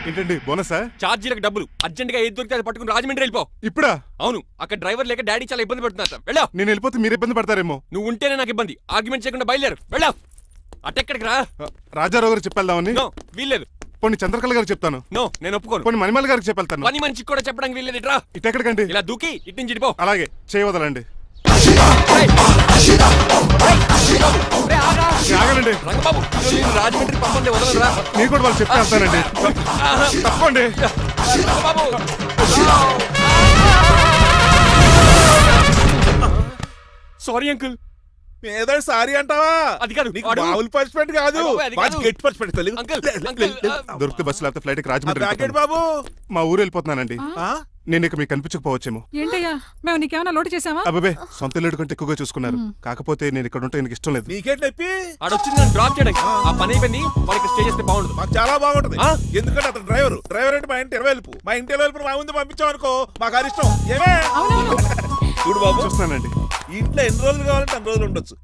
ఏంటండి బోనసా? ఛార్జీలకు డబ్బులు అర్జెంట్ గా ఏది దొరికితే అది పట్టుకుని రాజమండ్రి వెళ్ళిపో. ఇప్పుడా? అవును, అక్కడ డ్రైవర్ లేక డాడీ చాలా ఇబ్బంది పడుతున్నారు. వెళ్ళావు. నేను వెళ్ళిపోతే మీరు ఇబ్బంది పడతారేమో. నువ్వు ఉంటేనే నాకు ఇబ్బంది. ఆర్గ్యుమెంట్ చేయకుండా బయలుదేరు. వెళ్ళావు. అటెక్కడికి రా. రాజారావు గారు చెప్పేద్దామని. వీల్లేదు. పోనీ చంద్రకళ గారు చెప్తాను. నో, నేను ఒప్పుకోను. పోనీ మణిమాల గారికి చెప్పేళ్తాను. పని మనిషికి కూడా చెప్పడానికి వీల్లేదు. ఇట్రా. ఇటెక్కడికండి? ఇలా దూకి ఇటు నుంచి ఇడిపో. అలాగే చేయవదలండి. ఆగండి రంగబాబు, రాజమండ్రి పంపండి, వదలరా. మీరు కూడా వాళ్ళు చెప్తే వెళ్తానండి. తప్పండి రంగబాబు. Sorry uncle. ఏదో సారీ అంటావా? అది కాదు, మామూలు పనిష్మెంట్ కాదు, గట్టి పనిష్మెంట్. దొరికితే బస్సు లేకపోతే ఫ్లైట్ రాజమండ్రి బాబు. మా ఊరు వెళ్ళిపోతున్నానండి. నేను ఇక మీకు కనిపించకపోవచ్చేమో. ఏంటయ్యా, మేము నీకేమైనా లోటు చేసావా? అబ్బాబే, సొంత ఇల్లు కంటే ఎక్కువగా చూసుకున్నారు. కాకపోతే నేను ఇక్కడ ఉంటే నాకు ఇష్టం లేదు. నీకేంటి నొప్పి? ఆడొచ్చింది నన్ను డ్రాప్ చేయడానికి. ఆ పని అయిపోయింది. వాడికి స్టే చేస్తే బాగుంటుంది. మాకు చాలా బాగుంటది. ఎందుకంటే అతను డ్రైవర్ అంటే మా ఇంటి వెళ్ళిపు. మా ఇంటి వెళ్ళిపు మా ముందు పంపించాం అనుకో, మాకు అది ఇష్టం. ఏమే చూడు బాబు, చూస్తున్నానండి. ఇంట్లో ఎన్ని రోజులు కావాలంటే అన్ని రోజులు ఉండొచ్చు.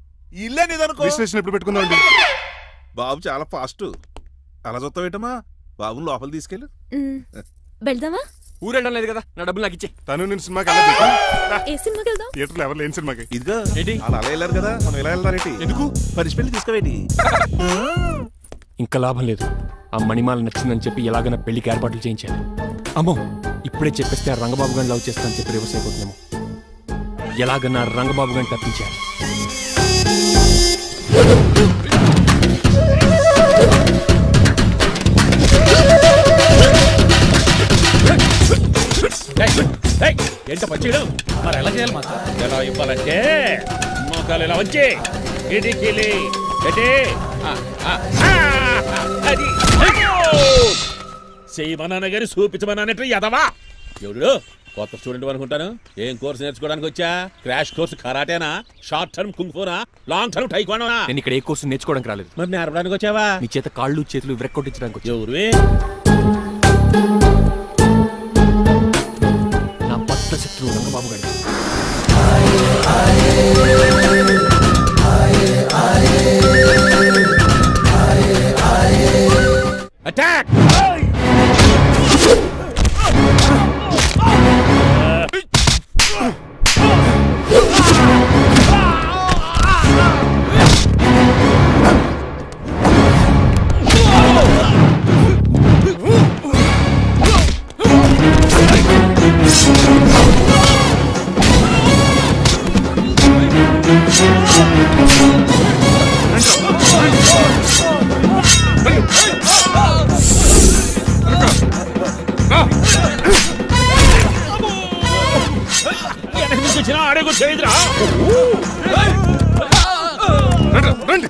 ఇల్లే నీదనుకో. రిజిస్ట్రేషన్ ఎప్పుడు పెట్టుకుందామండి? బాబు చాలా ఫాస్ట్. అలా చూస్తావు ఏంటమ్మా? బాబుని లోపల తీసుకెళ్ళు. వెళ్దామా? ఊరెళ్ళడం లేదు కదా, నా డబ్బులు నాకు ఇచ్చే. తను నేను సినిమాకి థియేటర్లో ఎవరు లేని సినిమాకి. ఇదిగో అలా అలా వెళ్ళారు కదా, మనం ఇలా వెళ్తారేంటి? ఎందుకు పనిష్మెంట్ తీసుకోవేంటి? ఇంకా లాభం లేదు. ఆ మణిమాల నచ్చిందని చెప్పి ఎలాగైనా పెళ్లికి ఏర్పాట్లు చేయించాలి. అమ్మో, ఇప్పుడే చెప్పేస్తే ఆ రంగబాబు గారిని లవ్ చేస్తానని చెప్పి రివర్స్ అయిపోతుందేమో. ఎలాగన్నా రంగబాబు గారిని తప్పించాలి. ఏంట పచ్చీడు మరి ఎలా చేయాలి? మాకు ఎలా ఇవ్వాలంటే మోకాలు ఎలా వచ్చి ఇడికిలి చేయమన్నాను గారి చూపించమన్నానట్టు ఎదవా. ఎవడు కొత్త స్టూడెంట్ అనుకుంటాను. ఏం కోర్సు నేర్చుకోవడానికి వచ్చా? క్రాష్ కోర్సు కరాటేనా, షార్ట్ టర్మ్ కుంగ్ఫూనా, లాంగ్ టర్మ్ టైక్వాండోనా? నేను ఇక్కడ ఏ కోర్సు నేర్చుకోవడానికి రాలేదు. మరి నేర్పడానికి వచ్చావా? మీ చేత కాళ్ళు చేతులు విరక్కొట్టించడానికి వచ్చా. ఎవరువే? నా బద్ద శత్రువు రంగబాబు గారు. అటాక్! ఆడేకు చేయదురా. రండి.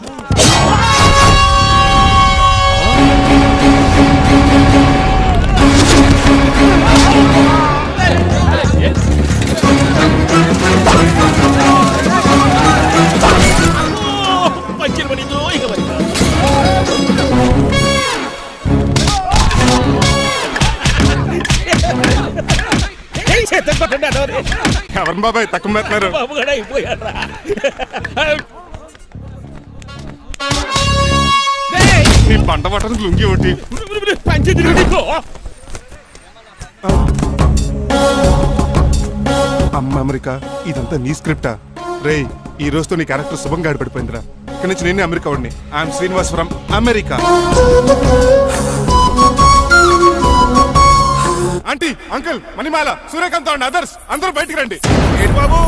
పంచర్ పడిందో ఇక ఎవరు బాబాయ్ తక్కువ పెడుతున్నారు? బాబు కూడా అయిపోయారా? నీ పంట పట్టడానికి లుంగి ఒకటి పంచి తిరిగి అమ్మ అమెరికా, ఇదంతా నీ స్క్రిప్టా? రేయ్, ఈ రోజుతో నీ క్యారెక్టర్ శుభంగా ఆడిపడిపోయిందిరా. ఇక్కడి నుంచి నేనే అమెరికా వాడిని. I'm Srinivas from America. Aunty, uncle, Manimala, Suryakant and others అందరూ బయటికి రండి. ఏంటి బాబు,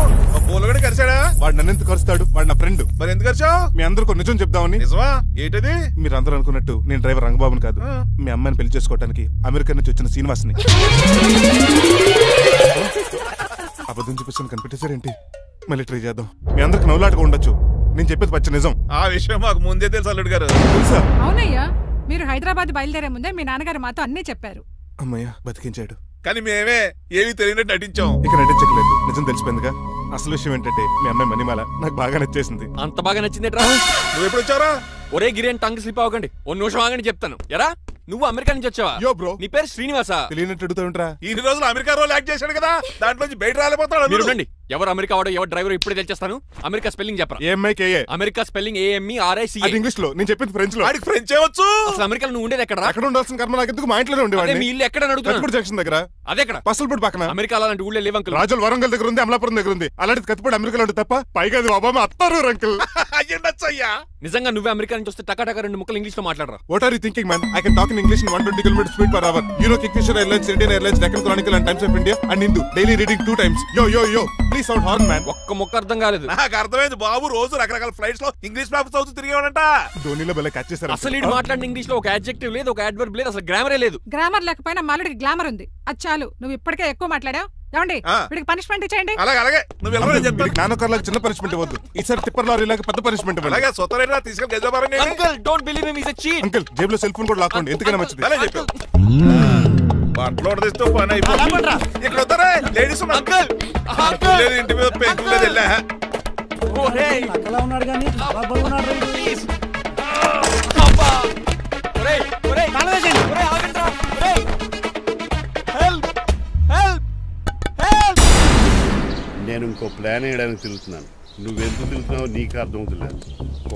పూలగడ కలిసాడా? వాడు నన్ను ఎందుకు కరుస్తాడు? వాడు నా ఫ్రెండ్. మరి ఎందుకు కలిసావు? మీ అందరూ నిజం చెప్దామని. నిజమా? ఏంటది? మీరు అందరూ అనుకున్నట్టు నేను డ్రైవర్ రంగబాబుని కాదు. మీ అమ్మాయిని పెళ్లి చేసుకోవడానికి అమెరికా నుంచి వచ్చిన శ్రీనివాస్ని. అబద్ధం చూపిస్తాను కనిపెట్టేశారేంటి? మళ్ళీ ట్రై చేద్దాం. మీ అందరికి నవ్వులాటగా ఉండొచ్చు. నేను చెప్పేది పచ్చ నిజం. ఆ విషయం మాకు ముందే తెలుసు అల్లుడు గారు. తెలుసా? అవునయ్యా, మీరు హైదరాబాద్ బయలుదేరే ముందే మీ నాన్నగారు మాతో అన్నీ చెప్పారు. అమ్మయ్య, బతికించాడు. కానీ మేమే ఏమీ తెలియనట్టు నటించాం. ఇక నటించట్లేదు, నిజం తెలిసిపోయిందిగా. అసలు విషయం ఏంటంటే మీ అమ్మాయి మణిమాల నాకు బాగా నచ్చేసింది. అంత బాగా నచ్చిందేట్రా? నువ్వు ఎప్పుడు వచ్చారా? ఒరే గిరియన్, టంగ్ స్లిప్ అవ్వకండి. ఓ నిమిషం ఆగండి, చెప్తాను. ఎరా, నువ్వు అమెరికా నుంచి వచ్చావా? యో బ్రో, నీ పేరు శ్రీనివాసా? తెలియనట్టు అడుగుతా ఉంటారా? ఇన్ని రోజులు అమెరికా రోల్ యాక్ట్ చేశాడు కదా, దాంట్లో బయట రాలేపోతాడు. మీరు రండి, ఎవరు అమెరికా వాడో ఎవరు డ్రైవర్ ఇప్పుడే తెలిచేస్తాను. అమెరికా స్పెల్లింగ్ చెప్పరా? AMIKA. America spelling AMERICA. అది ఇంగ్లీష్ లో, నేను చెప్పింది ఫ్రెంచ్ లో. వాడికి ఫ్రెంచ్ ఏవచ్చు. అసలు అమెరికాలో నువ్వు ఉండేది ఎక్కడ? అక్కడ ఉండాల్సిన కర్మ నాకు ఎందుకు, మా ఇంట్లోనే ఉండేవాడిని. మీ ఇల్లు ఎక్కడ అడుగుతున్నాను? కత్తిపూడి జంక్షన్ దగ్గర. అదెక్కడ? పసలపూడి పక్కన. అమెరికాలో అలాంటి ఊళ్ళో లేవు అంకుల్. రాజుల వరంగల్ దగ్గర ఉంది, అమలాపురం దగ్గర ఉంది. అలాంటి కత్తిపూడి అమెరికాలో ఉంటుంది తప్ప. పైగా అది ఒబామా అత్తారు అంకుల్. అయ్యా నిజంగా నువ్వే అమెరికా నుంచి వస్తే టకా 2 ముక్కలు ఇంగ్లీష్ లో మాట్లాడరా? What are you thinking, man? I can talk in English in 120 km/h. You know Kingfisher Airlines, Indian Airlines, Deccan Chronicle and Times of India and Hindu. Daily reading 2 times. Yo. Please sound horn, man. ఒక్క ముక్క అర్థం కాలేదు. నాకు అర్థమైంది బాబు. రోజు రకరకాల flights లో English papers చదువుతూ తిరిగేవాడంట. ధోనిలో భలే క్యాచ్ చేశారు. అసలు ఇటు మాట్లాడిన ఇంగ్లీష్ లో ఒక అడ్జెక్టివ్ లేదు, ఒక అడ్వర్బ్ లేదు, అసలు గ్రామరే లేదు. గ్రామర్ లేకపోయినా మాలుడికి గ్లామర్ ఉంది. అది చాలు. నువ్వు ఇప్పటికే ఎక్కువ మాట్లాడావు. ఏమండి వీడికి పనిష్మెంట్ ఇచ్చేయండి. అలాగే నువ్వు వెళ్ళమని చెప్తాను. నాన్నకర్లాగా చిన్న పనిష్మెంట్ ఇవ్వద్దు. ఈసారి టిప్పర్ లారీలాగా పెద్ద పనిష్మెంట్ ఇవ్వండి. అలాగే సొంత తీసుకెళ్ళి గజాబారం. Uncle don't believe him, he is a cheat. Uncle జేబులో సెల్ ఫోన్ కూడా లాక్కోండి, ఎందుకైనా మంచిది. అలా చెప్పు. బట్టలు తెస్తూ పని అయిపోతుంది. ఇక్కడ వస్తారా లేడీస్ లేదు, ఇంటి మీద పెంకులు లేదు. వెళ్ళా ఉన్నాడు కానీ ప్లీజ్ నేను ఇంకో ప్లాన్ వేయడానికి తిరుగుతున్నాను. నువ్వెందుకు తిరుగుతున్నావో నీకు అర్థమవుతులేదు.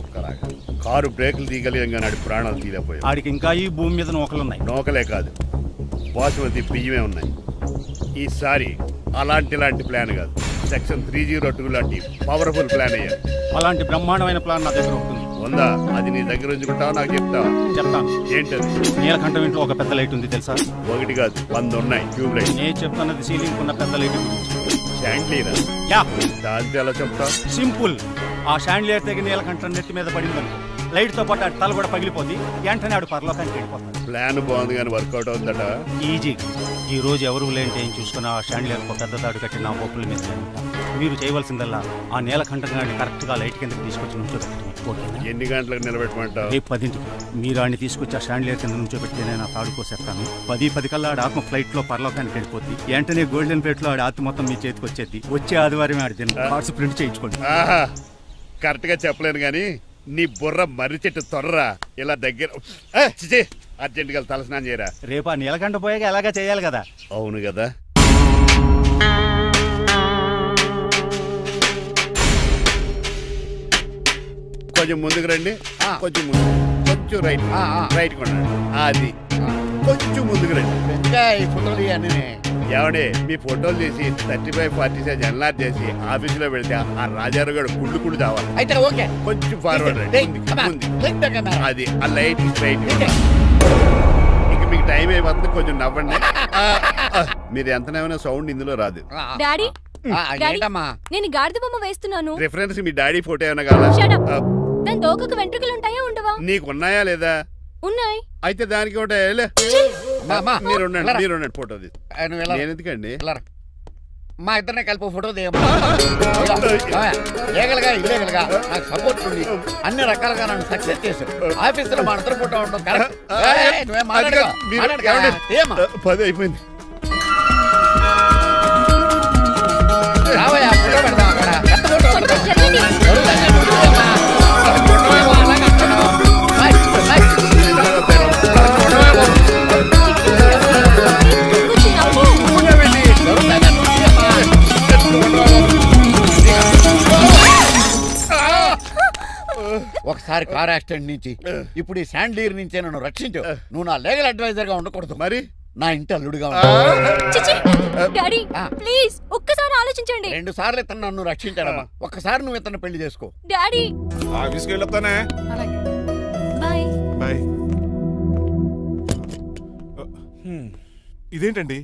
ఒక్కలాగా కారు బ్రేకులు తీయగలిగాం కానీ ఆడి ప్రాణాలు తీయలేకపోయావు. ఆడికి ఇంకా ఈ భూమి మీద నూకలున్నాయి. నూకలే కాదు, బాసుమతి బియ్యమే ఉన్నాయి. ఈసారి అలాంటి ప్లాన్ కాదు, సెక్షన్ 302 లాంటి పవర్ఫుల్ ప్లాన్ అయ్యారు. అలాంటి బ్రహ్మాండమైన ప్లాన్ నా దగ్గర ఉంటుంది. ఉందా? అది నీ దగ్గర ఉంచుకుంటావా నాకు చెప్తావా? చెప్తాను. ఏంటది? నీలకంఠం ఇంట్లో ఒక పెద్ద లైట్ ఉంది తెలుసా? ఒకటి కాదు 100 ఉన్నాయి ట్యూబ్ లైట్. నేను చెప్తున్నది సీలింగ్ ఉన్న పెద్ద లైట్ గురించి. శాండ్లీరా? యా. దాంతో ఎలా చెప్తా? సింపుల్. ఆ షాండ్లియర్ తెగి నీలకంఠం నెత్తి మీద పడింది, లైట్ తో పాటు తల కూడా పగిలిపోతుంది. వెంటనే ఆడు పరలోకానికి వెళ్ళిపోతాడు. ప్లాన్ బాగుంది కానీ వర్కౌట్ అవుతుందట. ఈజీ. ఈ రోజు ఎవరు లేంటే ఏం చూసుకుని ఆ షాండ్లియర్ ఒక పెద్ద తాడు కట్టి నా బొప్పుల మీద మీరు చేయవలసిందల్లా ఆ నీలకంఠం గారిని కరెక్ట్ గా లైట్ కిందకి తీసుకొచ్చి నుంచోబెట్టండి. ఓకేనా? ఎన్ని గంటలకు నిలబెట్టమంటావు? రేపు 10ంటికి మీరు ఆడిని తీసుకొచ్చి ఆ షాండ్లియర్ కింద నుంచోబెట్టి నేను ఆ తాడు కోసేస్తాను. 10 కల్లా ఆడ ఆత్మ ఫ్లైట్ లో పరలోకానికి వెళ్ళిపోద్ది. వెంటనే గోల్డెన్ ప్లేట్ లో ఆడ ఆత్మ మొత్తం మీ చేతికి వచ్చేది. వచ్చే ఆదివారం ఆడి కార్డ్స్ ప్రింట్ చేయించుకోండి. కరెక్ట్ గా చెప్పలేను గానీ నీ బుర్ర మర్రి చెట్టు తొర్రా. ఇలా దగ్గర అర్జెంట్ గా తలస్నానం చేయరా. రేపు ఆ నీలకంఠ పోయాక ఎలాగా చేయాలి కదా? అవును కదా. కొంచెం ముందుకు రండి. కొంచెం ముందు, కొంచెం రైట్, రైట్ కొనండి. అది కొంచెం ముందుకు రండి. ఈ ఫోటోలు ఏమండి మీ ఫోటోలు చేసి 35-40 సైజ్ ఎన్లార్ చేసి ఆఫీసులో పెడితే ఆ రాజారావు గారు కుళ్ళు చావాలి. అయితే ఓకే, కొంచెం ఫార్వర్డ్ రండి. అది ఆ లైట్ స్ట్రైట్. ఇక మీకు టైం అయిపోతుంది, కొంచెం నవ్వండి. మీరు ఎంతనేమైనా సౌండ్ ఇందులో రాదు. డాడీ నేను గాడిద బొమ్మ వేస్తున్నాను. రిఫరెన్స్ మీ డాడీ ఫోటో ఏమైనా కావాలా? దాని దోకకు వెంట్రుకలు ఉంటాయా ఉండవా? నీకున్నాయా లేదా? ఉన్నాయి. అయితే దానికి ఒకటే మీరు ఉండండి ఫోటో నేను ఎందుకండి మా ఇద్దరినే కలిపి ఫోటో దిగలుగా ఇల్లేగలుగా నాకు సపోర్ట్ ఉంది. అన్ని రకాలుగా నన్ను సక్సెస్ చేశారు. ఆఫీసులో మా ఇద్దరు ఫోటో ఉండడం కరెక్ట్. 10 అయిపోయింది. రావయ్యా ఫోటో పెడదాం అక్కడ. ఎంత ఫోటో ఒకసారి కార్ యాక్సిడెంట్ నుంచి ఇప్పుడు ఈ శాండ్లీర్ నుంచే నన్ను రక్షించావు. నువ్వు నా లీగల్ అడ్వైజర్ గా ఉండకూడదు, మరి నా ఇంటి అల్లుడుగా డాడీ ప్లీజ్ ఒక్కసారి ఆలోచించండి. 2 సార్లు ఇతను నన్ను రక్షించాడమ్మా. ఒక్కసారి నువ్వు ఇతను పెళ్లి చేసుకో. డాడీ ఆఫీస్కి వెళ్ళొస్తానే. Bye bye. ఇదేంటండి,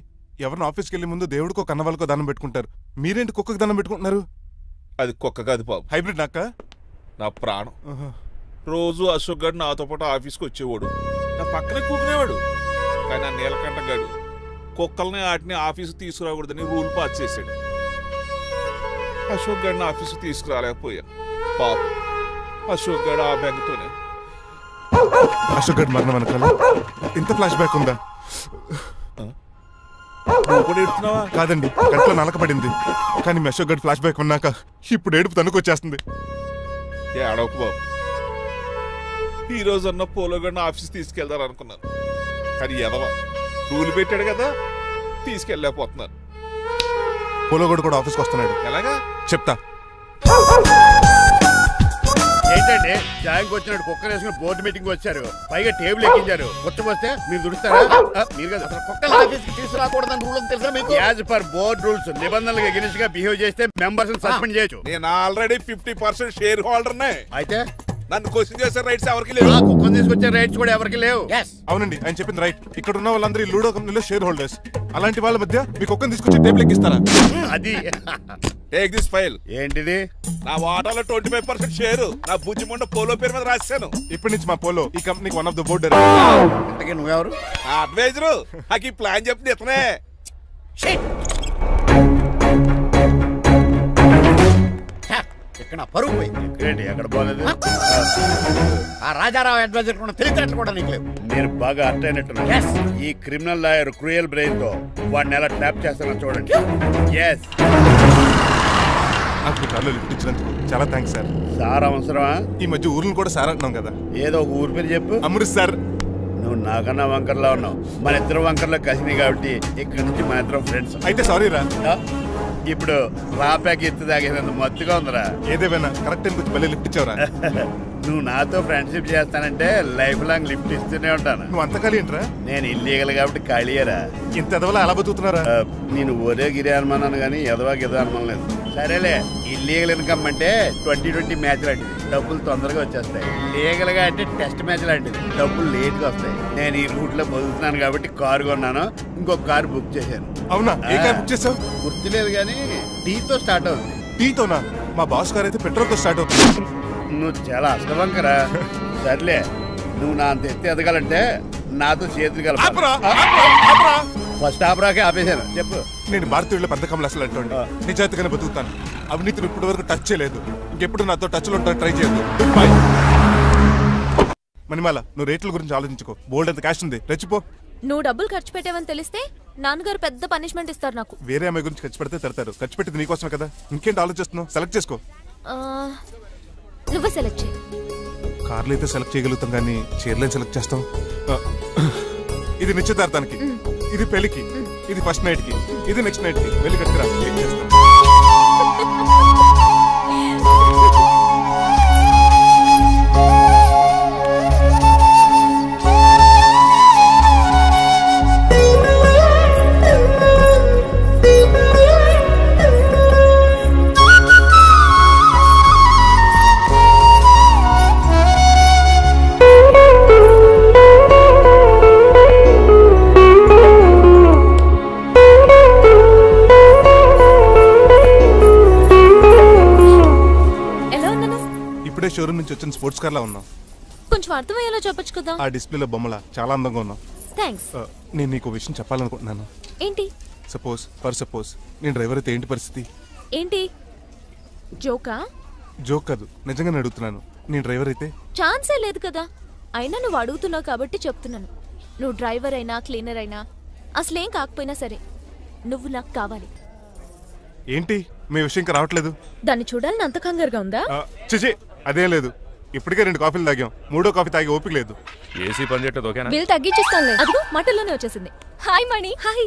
ఎవరిని ఆఫీస్కి వెళ్ళే ముందు దేవుడికో కన్నవాళ్ళకో దండం పెట్టుకుంటారు, మీరేంటి కుక్కకి దండం పెట్టుకుంటున్నారు? అది కుక్క కాదు బాబు, హైబ్రిడ్ నక్క. నా ప్రాణం. రోజు అశోక్ గడు నాతో పాటు ఆఫీస్కి వచ్చేవాడు, నా పక్కనే కూకునేవాడు. కానీ ఆ నీలకంఠ గడు కుక్కల్ని వాటిని ఆఫీసు తీసుకురాకూడదని రూల్ పాస్ చేశాడు. అశోక్ గడిని ఆఫీసు తీసుకురాలేకపోయా. పాప అశోక్ గడు ఆ బెంగతోనే. అశోక్ గడ్ మరణం వెనకాల ఇంత ఫ్లాష్ బ్యాక్ ఉందా? కాదండి, కంట్లో నలకబడింది. కానీ మీ అశోక్ గడ్ ఫ్లాష్ బ్యాక్ ఉన్నాక ఇప్పుడు ఏడుపు తనుకొచ్చేస్తుంది. ఏడవకు బాబు, ఈ రోజన్న పోలో గడిని ఆఫీస్ తీసుకెళ్దాను అనుకున్నాను. కానీ ఎదవా రూల్ పెట్టాడు కదా, తీసుకెళ్ళలేకపోతున్నాను. పోలోగోడు కూడా ఆఫీస్కి వస్తున్నాడు. ఎలాగా చెప్తా. ఏంటంటే జాయింగ్ వచ్చినట్టు కుక్కలు వేసుకుని బోర్డు మీటింగ్ వచ్చారు, పైగా టేబుల్ ఎక్కించారు. వస్తే మీరు దురుస్తారా? మీరు కదా అసలు కుక్కలు ఆఫీస్కి తీసుకురాకూడదని రూల్ తెలుసా మీకు? యాజ్ పర్ బోర్డ్ రూల్స్ నిబంధనలకు ఎగెనిస్ట్ గా బిహేవ్ చేస్తే మెంబర్స్ సస్పెండ్ చేయొచ్చు. నేను ఆల్రెడీ 50% షేర్ హోల్డర్ నే. అయితే నన్ను క్వశ్చన్ చేసే రైట్స్ ఎవరికి లేవు. కుక్కను తీసుకొచ్చే రైట్స్ కూడా ఎవరికి లేవు. అవునండి, ఆయన చెప్పింది రైట్. ఇక్కడ ఉన్న వాళ్ళందరూ లూడో కంపెనీలో షేర్ హోల్డర్స్. అలాంటి వాళ్ళ మధ్య మీ కుక్కను తీసుకొచ్చి టేబుల్ ఎక్కిస్తారా? అది టేక్ దిస్ ఫైల్. ఏంటిది? నా వాటాలో 25% షేర్ నా బుజ్జిమండ పోలో పేరు మీద రాశాను. ఇప్పటి నుంచి మా పోలో ఈ కంపెనీకి వన్ ఆఫ్ ద బోర్డర్. ఇంతకీ నువ్వెవరు? అడ్వైజరు. నాకు ఈ ప్లాన్ చెప్పింది ఇతనే. ఇక్కడ పరుగు పోయింది. ఎక్కడ పోలేదు. ఆ రాజారావు అడ్వైజర్ కూడా తెలిసినట్లు కూడా నీకు లేవు. మీరు బాగా అర్థ అయినట్టున్నారు. ఈ క్రిమినల్ లాయర్ క్రూయల్ బ్రెయిన్ తో వాడిని ఎలా ట్యాప్ చేస్తానో చూడండి. ఎస్, నాకు మీ కార్లో లిఫ్ట్ ఇచ్చినందుకు చాలా థ్యాంక్స్ సార్. సార్ అవసరమా? ఈ మధ్య ఊర్లు కూడా సార్ అంటున్నాం కదా. ఏదో ఒక ఊరి పేరు చెప్పు. అమృత్సర్. నువ్వు నాకన్నా వంకర్లా ఉన్నావు. మన ఇద్దరు వంకర్లో కలిసినాయి కాబట్టి ఇక్కడ నుంచి మన ఇద్దరం ఫ్రెండ్స్. అయితే సారీ రా. ఇప్పుడు రాపాకి ఎత్తు తాగేదంత మత్తుగా ఉందిరా. ఏదేమైనా కరెక్ట్ టైంకి వచ్చి మళ్ళీ లిఫ్ట్ ఇచ్చావురా. నువ్వు నాతో ఫ్రెండ్షిప్ చేస్తానంటే లైఫ్ లాంగ్ లిఫ్ట్ ఇస్తూనే ఉంటాను. నువ్వు అంత ఖాళీ ఏంట్రా? నేను ఇల్లీగల్ కాబట్టి ఖాళీయరా. ఇంత ఎదవలా ఎలా బతుకుతున్నారా? నేను ఒరే గిరి అనుమానాను కానీ ఎదవా గిద అనుమానం లేదు. సరేలే, ఇల్లీగల్ ఇన్కమ్ అంటే 2020 మ్యాచ్ లాంటిది, డబ్బులు తొందరగా వచ్చేస్తాయి. లీగల్ గా అంటే టెస్ట్ మ్యాచ్ లాంటిది, డబ్బులు లేట్ గా వస్తాయి. నేను ఈ రూట్ లో బతుకుతున్నాను కాబట్టి కారు కొన్నాను, ఇంకొక కారు బుక్ చేశాను. అవునా? ఏ కార్ బుక్ చేసావు? గుర్తులేదు కానీ టీతో స్టార్ట్ అవుతుంది. టీతోనా? మా బాస్ కార్ అయితే పెట్రోల్ తో స్టార్ట్ అవుతుంది. నువ్వు చాలా అష్టవంకరా. సర్లే, నువ్వు నా అంత ఎత్తి ఎదగాలంటే నాతో చేతులు కలప. ఫస్ట్ ఆపరాకే ఆపేశాను. చెప్పు. నేను భారతీయుల పెద్ద కమలు అసలు అంటోండి. నిజాయితీగానే బతుకుతాను. అవినీతిని ఇప్పటి వరకు టచ్ చేయలేదు. ఇంకెప్పుడు నాతో టచ్ లో ట్రై చేయొద్దు. మణిమాల, నువ్వు రేట్ల గురించి ఆలోచించుకో. బోల్డ్ అంత క్యాష్ ఉంది, రెచ్చిపో. నువ్వు డబ్బులు ఖర్చు పెట్టావని తెలిస్తే నాన్నగారు పెద్ద పనిష్మెంట్ ఇస్తారు నాకు. వేరే అమ్మాయి గురించి ఖర్చు పెడితే తిడతారు. ఖర్చు పెట్టింది నీకోసమే కదా. ఇంకేంటి ఆలోచిస్తున్నావు? సెలెక్ట్ చేసుకో. నువ్వు సెలెక్ట్ చేయి. కార్లు అయితే సెలెక్ట్ చేయగలుగుతాం కానీ చీరలేం సెలెక్ట్ చేస్తాం. ఇది నిశ్చితార్థానికి, ఇది పెళ్లికి, ఇది ఫస్ట్ నైట్ కి, ఇది నెక్స్ట్ నైట్ కి. వెళ్ళి కట్టుకురా. షోరూమ్ నుంచి వచ్చిన స్పోర్ట్స్ కార్ లా ఉన్నాం. కొంచెం అర్థమయ్యేలా చెప్పొచ్చు కదా. ఆ డిస్ప్లేలో బొమ్మలా చాలా అందంగా ఉన్నాం. థాంక్స్. నేను నీకు విషయం చెప్పాలనుకుంటున్నాను. ఏంటి? సపోజ్ నేను డ్రైవర్ అయితే ఏంటి పరిస్థితి? ఏంటి జోకా? జోక్ కాదు, నిజంగానే అడుగుతున్నాను. నేను డ్రైవర్ అయితే? ఛాన్సే లేదు కదా. అయినా నువ్వు అడుగుతున్నావు కాబట్టి చెప్తున్నాను. నువ్వు డ్రైవర్ అయినా క్లీనర్ అయినా అసలేం కాకపోయినా సరే నువ్వు నాకు కావాలి. ఏంటి మీ విషయం ఇంకా రావట్లేదు? దాన్ని చూడాలని అంత కంగారుగా ఉందా? చిచి, అదేం లేదు. ఇప్పటికే 2 కాఫీలు తాగాం. 3వ కాఫీ తాగి ఓపిక లేదు. ఏసీ పని చేయట్లేదు. ఓకేనా? బిల్ తగ్గించిస్తానులే. అదిగో మాటల్లోనే వచ్చేసింది. హాయ్ మణి. హాయ్.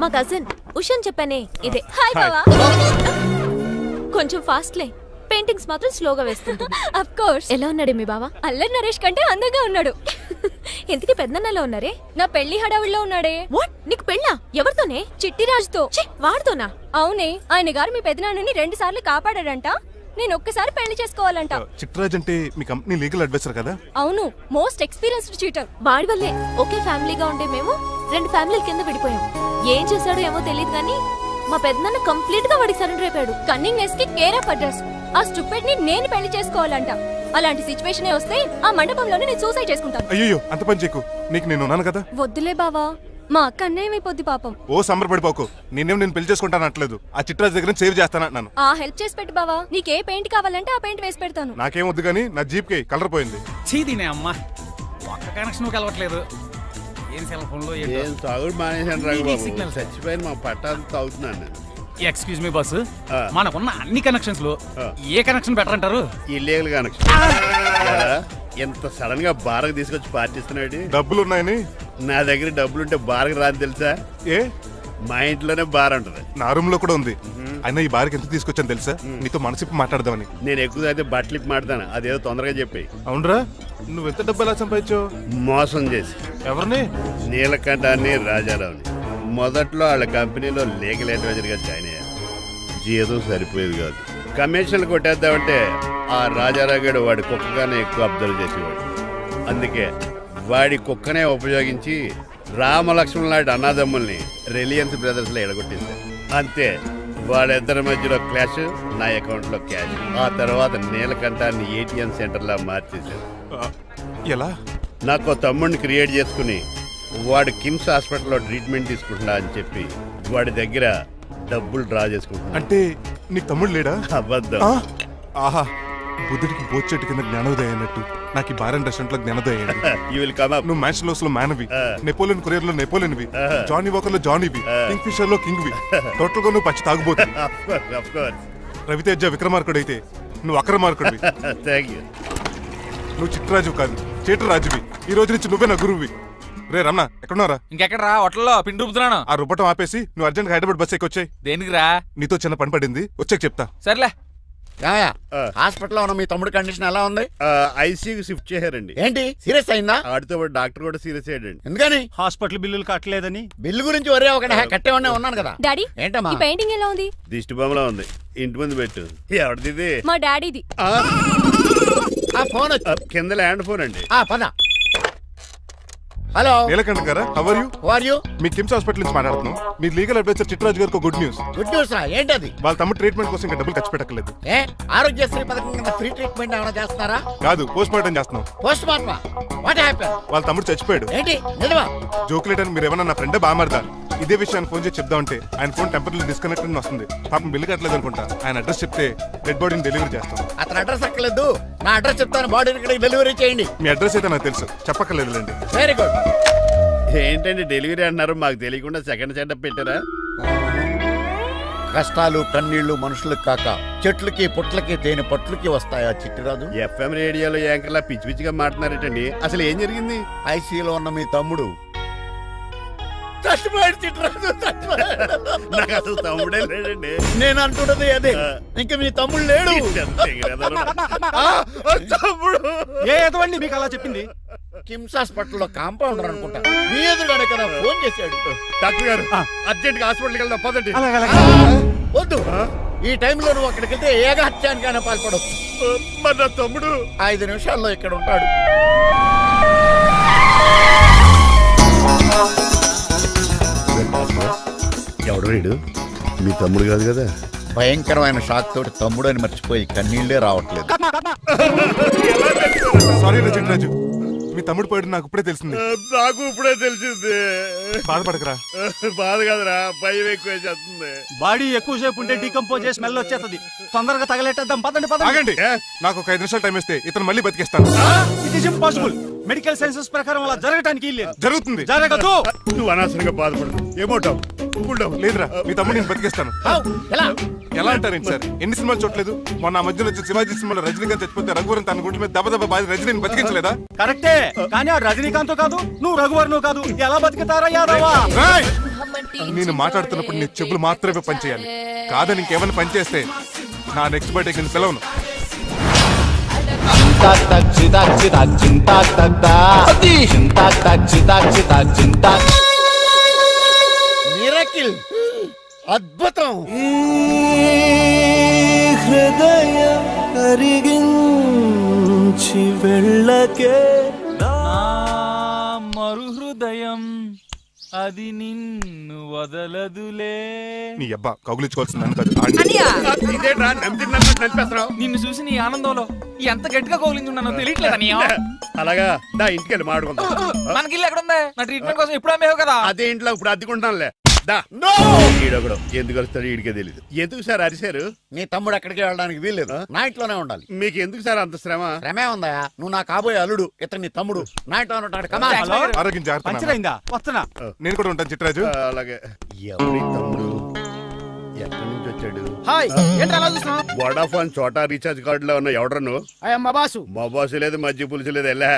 మా కజిన్ ఉషాన్ చెప్పానే ఇదే. హాయ్ బావా. కొంచెం ఫాస్ట్లే, పెయింటింగ్స్ మాత్రం స్లోగా వేస్తుంటుంది. Of course. ఎలా ఉన్నాడు మీ బావ? అల్లరి నరేష్ కంటే అందంగా ఉన్నాడు. ఇంతకీ పెద్దన్నలో ఉన్నారే? నా పెళ్లి హడావిడిలో ఉన్నాడే. వాట్? నీకు పెళ్ళా? ఎవరితోనే? చిట్టిరాజుతో. వాడితోనా? అవునే. ఆయన గారు మీ పెద్దనాన్నని 2 సార్లు కాపాడాడంట. నేను ఒక్కసారి పెళ్లి చేసుకోవాలంట. చిట్టిరాజ్ అంటే మీ కంపెనీ లీగల్ అడ్వైజర్ కదా? అవును, మోస్ట్ ఎక్స్పీరియన్స్డ్ చీటర్. వాడి వల్లే ఒకే ఫ్యామిలీగా ఉండే మేము 2 ఫ్యామిలీల కింద విడిపోయాం. ఏం చేశాడో ఏమో తెలియదు కానీ మా పెద్దనాన్న కంప్లీట్ గా వాడికి సరెండర్ అయిపోయాడు. కన్నింగ్నెస్ కి కేర్ ఆఫ్ అడ్రస్. ఆ స్టూపిడ్ ని నేను పెళ్లి చేసుకోవాలంట. అలాంటి సిచువేషన్ వస్తే ఆ మండపంలోనే నేను సూసైడ్ చేసుకుంటాను. అయ్యో, అంత పని చేయకు. నీకు నేను ఉన్నాను కదా. వద్దులే బావా, మా అక్క అన్యాయమైపోద్ది పాపం. ఓ సంబరపడిపోకు. నేను పెళ్లి చేసుకుంటాను అంటలేదు. ఆ చిట్రాజ్ దగ్గర సేవ్ చేస్తాను. ఆ హెల్ప్ చేసి పెట్టు బావా. నీకే పెయింట్ కావాలంటే ఆ పెయింట్ వేసి పెడతాను. నాకేం వద్దు కానీ నా జీప్ కి కలర్ పోయింది. చీదీనే అమ్మా, ఒక్క కనెక్షన్ కలవట్లేదు. ఏం సెల్ ఫోన్ లో ఏం తాగుడు మానేశాను రాఘబాబు. సిగ్నల్ చచ్చిపోయిన మా పట్టాలు తాగుతున్నాను నేను. ఎక్స్క్యూజ్ మీ బాస్, మనకున్న అన్ని కనెక్షన్స్ లో ఏ కనెక్షన్ బెటర్ అంటారు? Illegal connection. ఎంత సడన్ గా బారకు తీసుకొచ్చి పార్టీస్తున్నాడు. డబ్బులు ఉన్నాయని? నా దగ్గర డబ్బులుంటే బారకు రాని తెలుసా? ఏ మా ఇంట్లోనే బార్ ఉంటుంది. నా రూమ్ లో కూడా ఉంది. అయినా ఈ బార్కి ఎంత తీసుకొచ్చాను తెలుసా? నీతో మనసిప్పి మాట్లాడదామని. నేను ఎక్కువ అయితే బట్టలిప్పి మాట్లాడతాను, అదేదో తొందరగా చెప్పి. అవునరా, నువ్వు ఎంత డబ్బు ఎలా సంపాదించావు? మోసం చేసి. ఎవరిని? నీలకంఠాన్ని, రాజారావుని. మొదట్లో వాళ్ళ కంపెనీలో లీగల్ అడ్వైజర్ గా జాయిన్ అయ్యారు. జీతం సరిపోయేది కాదు. కమిషన్లు కొట్టేద్దామంటే ఆ రాజారావు గడు వాడి కుక్కగానే ఎక్కువ అబ్జర్వ్ చేసేవాడు. అందుకే వాడి కుక్కనే ఉపయోగించి రామలక్ష్మణ్ లాంటి అన్నదమ్ముల్ని రిలయన్స్ బ్రదర్స్ లో ఎడగొట్టింది. అంతే, వాళ్ళిద్దరి మధ్యలో క్లాష్, నా అకౌంట్ లో క్యాష్. ఆ తర్వాత నీలకంఠాన్ని ఏటీఎం సెంటర్ లా మార్చేశారు. ఎలా? నాకు తమ్ముడిని క్రియేట్ చేసుకుని వాడు కిమ్స్ హాస్పిటల్లో ట్రీట్మెంట్ తీసుకుంటున్నా అని చెప్పి వాడి దగ్గర డబ్బులు డ్రా చేసుకుంటున్నా. అంటే నీకు తమ్ముడు లేడా? అబద్ధం. ఆహా, బుద్ధుడికి బోచెట్టు కింద జ్ఞానోదయం అన్నట్టు నాకు ఈ బార్ అండ్ రెస్టారెంట్ లో జ్ఞానోదయం. నువ్వు మ్యాన్షన్ హౌస్ లో మ్యాన్వి, నెపోలియన్ కొరియర్ లో నెపోలియన్వి, జానీ వాకర్ లో జానీవి, కింగ్ ఫిషర్ లో కింగ్వి. టోటల్ గా నువ్వు పచ్చి తాగుబోతుంది. రవితేజ విక్రమార్కుడు అయితే నువ్వు అక్రమార్కుడివి. నువ్వు చిట్రాజు కాదు, చీటరాజువి. ఈ రోజు నుంచి నువ్వే నా గురువువి. రే రమణ, ఎక్కడున్నారా? ఇంకెక్కడ రా, హోటల్లో పిండి రూపుతున్నాను. ఆ రుబ్బటం ఆపేసి నువ్వు అర్జెంట్ హైదరాబాద్ బస్ ఎక్కొచ్చాయి. దేనికి రా? నీతో చిన్న పని పడింది, వచ్చాక చెప్తా. సర్లే. హాస్పిటల్లో ఉన్న మీ తమ్ముడు కండిషన్ ఎలా ఉంది? ఐసీయూకి షిఫ్ట్ చేశారండి. ఏంటి, సీరియస్ అయిందా? ఆడితో డాక్టర్ కూడా సీరియస్ అయ్యాడండి. ఎందుకని? హాస్పిటల్ బిల్లులు కట్టలేదని. బిల్లు గురించి ఒరే ఒకటి కట్టేవాడినే ఉన్నాను కదా. డాడీ, ఏంటమ్మా ఈ పెయింటింగ్ ఎలా ఉంది? దిష్టి బొమ్మలా ఉంది, ఇంటి ముందు పెట్టు. ఎవరిది? మా డాడీది. ఆ ఫోన్ కింద ల్యాండ్ ఫోన్ అండి. పద. హలో నీలకంఠ గారా, how are you? How are you? మీ కిమ్స్ హాస్పిటల్ నుంచి మాట్లాడుతున్నాం. మీ లీగల్ అడ్వైజర్ చిట్రాజు గారికి గుడ్ న్యూస్. గుడ్ న్యూస్ రా, ఏంటది? వాళ్ళ తమ్ముడు ట్రీట్మెంట్ కోసం ఇంకా డబ్బులు ఖర్చు పెట్టలేదు. ఆరోగ్యశ్రీ పథకం కింద ఫ్రీ ట్రీట్మెంట్ ఏమైనా చేస్తున్నారా? కాదు, పోస్ట్ మార్టం చేస్తున్నాం. పోస్ట్ మార్టమా? What happen? వాళ్ళ తమ్ముడు చచ్చిపోయాడు. ఏంటి నిజమా? జోకులేట్ అని మీరు ఏమన్నా నా ఫ్రెండ్ బామర్దా? ఇదే విషయాన్ని ఫోన్ చేసి చెప్దామంటే ఆయన ఫోన్ టెంపరీ డిస్కనెక్ట్ అని వస్తుంది. పాపం బిల్లు కట్టలేదు అనుకుంటా. ఆయన అడ్రస్ చెప్తే డెడ్ బాడీని డెలివరీ చేస్తాం. అతను అడ్రస్ అక్కర్లేదు, నా అడ్రస్ చెప్తాను, బాడీని ఇక్కడికి డెలివరీ చేయండి. మీ అడ్రస్ అయితే నాకు తెలుసు, చెప్పక్కర్లేదులేండి. Very good. ఏంటండి డెలివరీ అన్నారు, మాకు తెలియకుండా సెకండ్ సెటప్ పెట్టారా? కష్టాలు కన్నీళ్లు మనుషులకు కాక చెట్లకి పుట్లకి తేనె పట్లకి వస్తాయా చిట్టిరాజు? ఎఫ్ఎం రేడియోలో యాంకర్లా పిచ్చి పిచ్చిగా మాట్లాడారేటండి. అసలు ఏం జరిగింది? ఐసీయూలో ఉన్న మీ తమ్ముడు చచ్చిపోయాడు. చిట్టిరాజు చచ్చిపోయాడు. నాకు అసలు తమ్ముడే లేడండి. నేను అంటున్నది అదే, ఇంకా మీ తమ్ముడు లేడు. తమ్ముడు ఏ ఎదవండి మీకు అలా చెప్పింది? కిమ్స్ హాస్పిటల్లో కాంపౌండర్ అనుకుంటా, మీ ఎదురుగానే కదా ఫోన్ చేశాడు. డాక్టర్ గారు అర్జెంట్ గా హాస్పిటల్కి వెళ్దాం పదండి. వద్దు, ఈ టైంలో నువ్వు అక్కడికి వెళ్తే ఏకహత్యానికైనా పాల్పడవచ్చు. మరి నా తమ్ముడు 5 నిమిషాల్లో ఇక్కడ ఉంటాడు. ఎవడు వీడు? మీ తమ్ముడు కాదు కదా? భయంకరమైన షాక్ తోటి తమ్ముడు అని మర్చిపోయి కన్నీళ్లే రావట్లేదు. సారీ చిట్రాజు, మీ తమ్ముడు పోయాడు నాకు ఇప్పుడే తెలిసింది. నాకు ఇప్పుడే తెలిసింది. బాధపడకరా. బాధ కాదురా, భయం ఎక్కువ చేస్తుంది. బాడీ ఎక్కువసేపు ఉంటే డీకంపోజ్ చేసి స్మెల్ వచ్చేస్తుంది. తొందరగా తగలెట్టేద్దాం, పదండి పదండి. ఆగండి, నాకు ఒక 5 నిమిషాలు టైం ఇస్తే ఇతను మళ్ళీ బతికేస్తాను. It is impossible. Medical sciences ప్రకారం అలా జరగటానికి లేదు. జరుగుతుంది. జరగదు. నువ్వు అనవసరంగా బాధపడు. ఏమోటావు? లేదురా, మీ తమ్ముడు నేను బతికేస్తాను. ఎలా అంటారేంటి సార్? ఎన్ని సినిమాలు చూడలేదు? మొన్న మధ్యలో వచ్చిన శివాజీ సినిమాలో రజనీకాంత్ చచ్చిపోతే రఘువరన్ తన గుండె మీద దెబ్బ బాధ రజనీని బతికించలేదా? కరెక్టే, కానీ ఆ రజనీకాంత్ కాదు, నువ్వు రఘువరను కాదు. ఎలా బతికితారా యాదవా? నేను మాట్లాడుతున్నప్పుడు నీ చెప్పులు మాత్రమే పనిచేయాలి. కాదని ఇంకేమైనా పనిచేస్తే నా నెక్స్ట్ బర్త్డే కింద పిలవను. మిరకిల్, అద్భుతం. హృదయం కరిగించి వెళ్ళకే మరు హృదయం అది నిన్ను వదలదులే. నీ అబ్బా కౌగులించుకోవాల్సిందని కాదు. నిన్ను చూసి నీ ఆనందంలో ఎంత గట్టిగా కౌగులించున్నానో తెలియట్లేదా? అలాగా దా ఇంటికి వెళ్ళి మాడుకుందాం. మనకి ఇల్లు ఎక్కడ ఉంది? నా ట్రీట్మెంట్ కోసం ఎప్పుడు అమ్మేవు కదా. అదే ఇంట్లో ఇప్పుడు అద్దెకుంటానులే. ఈడొకడు ఎందుకు వస్తాడు ఈడికే తెలీదు. ఎందుకు సార్ అరిశారు? నీ తమ్ముడు ఎక్కడికి వెళ్ళడానికి వీల్లేదు, నా ఇంట్లోనే ఉండాలి. మీకు ఎందుకు సార్ అంత శ్రమ? శ్రమే ఉందా? నువ్వు నా కాబోయే అల్లుడు, ఇతను నీ తమ్ముడు, నా ఇంట్లోనే ఉంటాడు. ఆరోగ్యం జాగ్రత్త. వస్తున్నా. నేను కూడా ఉంటాను చిట్రాజు. అలాగే. ఎవరి తమ్ముడు? ఎక్కడి నుంచి వచ్చాడు? వడాఫోన్ చోటా రీఛార్జ్ కార్డు లో ఉన్న ఎవడను? మా బాసు. మా బాసు లేదు, మజ్జి పులుసు లేదు. వెళ్ళా.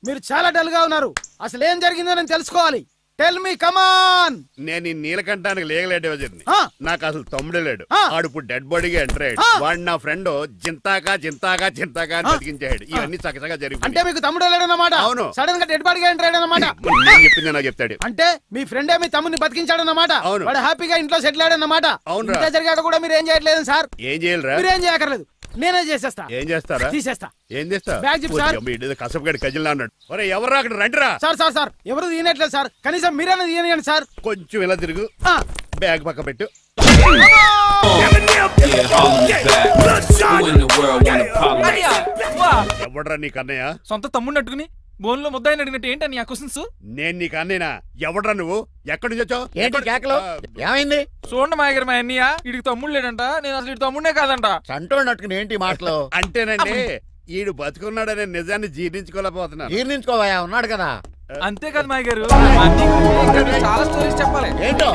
మీరు చాలా డల్ గా ఉన్నారు. అసలు ఏం జరిగిందో నేను తెలుసుకోవాలి. టెల్ మీ కమాన్. నేను ఈ నీలకంఠానికి లీగల్ అడ్వైజర్ని. నాకు అసలు తమ్ముడే లేడు. ఆడు ఇప్పుడు డెడ్ బాడీగా ఎంటర్ అయ్యాడు. వాడు నా ఫ్రెండ్ జింతాగా జింతాగా జింతాగా అని బతికించాడు. ఇవన్నీ చక్కగా జరిగింది. అంటే మీకు తమ్ముడే లేడన్నమాట. అవును. సడన్ గా డెడ్ బాడీగా ఎంటర్ అయ్యాడన్నమాట. నేను చెప్పింది నాకు చెప్తాడు. అంటే మీ ఫ్రెండే మీ తమ్ముని బతికించాడన్నమాట. అవును. వాడు హ్యాపీగా ఇంట్లో సెటిల్ అయ్యాడన్నమాట. అవును. ఇంత జరిగాక కూడా మీరు ఏం చేయట్లేదు సార్. ఏం చేయాలరా? మీరేం చేయక్కర్లేదు, నేనే చేసేస్తా. ఏం చేస్తారా? తీసేస్తా. ఏం చేస్తా? Bag zip sir. కసపగడి కజిల్లా అన్నాడు. ఒరే ఎవరు అక్కడ రండిరా. సార్ సార్ సార్ ఎవరు తీయనట్లేదు సార్, కనీసం మీరైనా తీయనియండి సార్. కొంచెం ఇలా తిరుగు. బ్యాగ్ పక్క పెట్టు. ఎవడ్రా నీకు అన్నయ్య? సొంత తమ్ముడిని అట్టుకుని బోన్లో ముద్దాయిని అడిగినట్టు ఏంటని ఆ క్వశ్చన్స్? నేను నీకు అన్నయ్యనా? ఎవడ్రా నువ్వు? ఎక్కడి నుంచి వచ్చావు? ఏంటి కేకలు? ఏమైంది? చూడండి మా దగ్గర మా అన్నయ్య ఇడికి తమ్ముడు లేడంట. నేను అసలు ఇటు తమ్ముడే కాదంట. చంటోడినట్టుకుని ఏంటి మాటలు? అంటేనండి ఈడు బతుకున్నాడనే నిజాన్ని జీర్ణించుకోలేకపోతున్నా. జీర్ణించుకోవా, ఉన్నాడు కదా. అంతేకాదు మా గారు, చాలా స్టోరీస్ చెప్పాలి. ఏంటో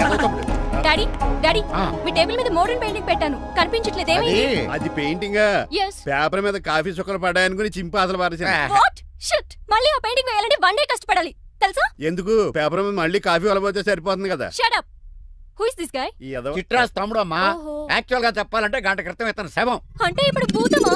డాడీ డాడీ మీ టేబుల్ మీద మోడర్న్ పెయింటింగ్ పెట్టాను, కనిపించట్లేదు. ఏమైంది? అది పెయింటింగ్. పేపర్ మీద కాఫీ చుక్కలు పడ్డాయనుకుని చింపి అసలు పారేసాను. వాట్ షిట్, మళ్ళీ ఆ పెయింటింగ్ వేయాలంటే 1 డే కష్టపడాలి తెలుసా? ఎందుకు? పేపర్ మీద మళ్ళీ కాఫీ వలపోతే సరిపోతుంది కదా. Shut up. Who is this guy? చిట్రాజ్ తమ్ముడు అమ్మా. యాక్చువల్ గా చెప్పాలంటే గంట క్రితం ఇతను శవం. అంటే ఇప్పుడు భూతమా?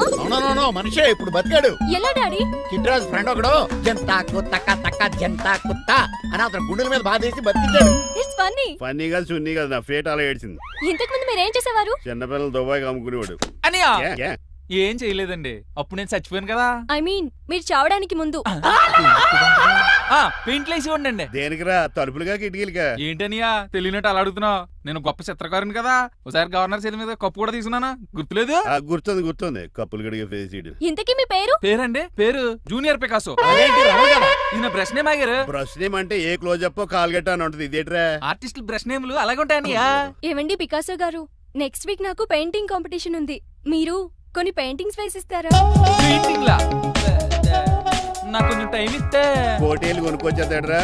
నో మనిషే ఇప్పుడు బతికాడు. ఎలా డాడీ? చిట్రాజ్ ఫ్రెండ్ ఒకడు జంతా కుత్తక తక్క జంతా కుత్త అని అతను గుండెల మీద బాధేసి బతికించాడు. It's funny. ఫన్నీ కాదు, సున్నీ కాదు. నా ఫేట్ అలా ఏడ్చింది. ఇంతకు ముందు మీరు ఏం చేసేవారు? చిన్నపిల్లలు దుబాయ్ అమ్ముకునేవాడు. అనియా ఏం చేయలేదండి, అప్పుడు నేను చచ్చిపోయాను కదా. ఐ మీన్ మీరు చావడానికి ముందు. పెయింట్లు వేసి ఉండండి. దేనికిరా? తలుపులుగా కిటికీలుగా? ఏంటనియా తెలియనట్టు అలా అడుగుతున్నావు? నేను గొప్ప చిత్రకారుని కదా. ఒకసారి గవర్నర్ చేతి మీద కప్పు కూడా తీసుకున్నానా? గుర్తులేదు? గుర్తుంది. కప్పులు గడిగే ఫేస్. ఇంతకీ మీ పేరు? పేరండి పేరు జూనియర్ పికాసో. ఇది బ్రష్ నేమ్ ఆగారు. బ్రష్ నేమ్ అంటే ఏ క్లోజప్ కాల్గెట్ అని ఉంటుంది. ఇదేట్రా? ఆర్టిస్టులు బ్రష్ నేమ్లు అలాగే ఉంటాయనియా. ఏమండి పికాసో గారు, నెక్స్ట్ వీక్ నాకు పెయింటింగ్ కాంపిటీషన్ ఉంది. మీరు కొన్ని పెయింటింగ్స్ వేసిస్తారా? పెయింటింగ్ లా నాకు కొంచెం టైం ఇస్తే పోటీలు కొనుక్కొచ్చేద్దాడ్రా.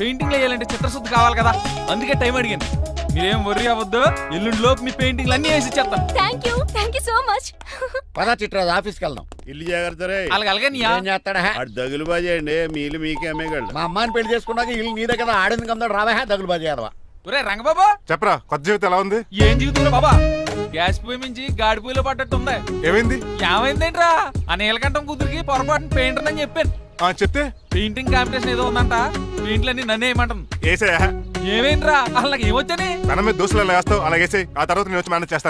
పెయింటింగ్ వేయాలంటే చిత్రశుద్ధి కావాలి కదా, అందుకే టైం అడిగాను. మీరేం వర్రీ అవ్వద్దు, ఎల్లుండి లోపు మీ పెయింటింగ్లు అన్ని వేసి ఇచ్చేస్తాను. Thank you so much. పదా చిట్రాజ్ ఆఫీస్కి వెళ్దాం. ఇల్లు జాగ్రత్త. అలాగే ఏం చేస్తాడా? దగులు బాజీ అండి. మీలు మీకే అమ్మేగాళ్ళు. మా అమ్మాయిని పెళ్లి చేసుకున్నాక ఇల్లు నీదే కదా, ఆడింది కదా. రావా దగులు బాజీ అదవా. ఒరే రంగబాబా చెప్పరా, కొత్త జీవితం ఎలా ఉంది? ఏం జీవితంలో బాబా, గ్యాస్ పొయ్యి మించి గాడి పొయ్యిలో పడ్డట్టు ఉంది. ఏమైంది? ఏమైందేంట్రా? ఆ నీలకంఠం కూతురికి పొరపాటున పెయింటర్ అని చెప్పాను. చెప్తే పెయింటింగ్ కాంపిటీషన్ ఏదో ఉందంట, పెయింట్లన్నీ నన్నే ఏమంటాను. ఏసేయా? ఏమైందిరా? అసలు నాకు ఏమొచ్చని తన మీద దోశలు వేస్తావు, అలాగేసే. ఆ తర్వాత నేను వచ్చి మేనేజ్ చేస్తాను.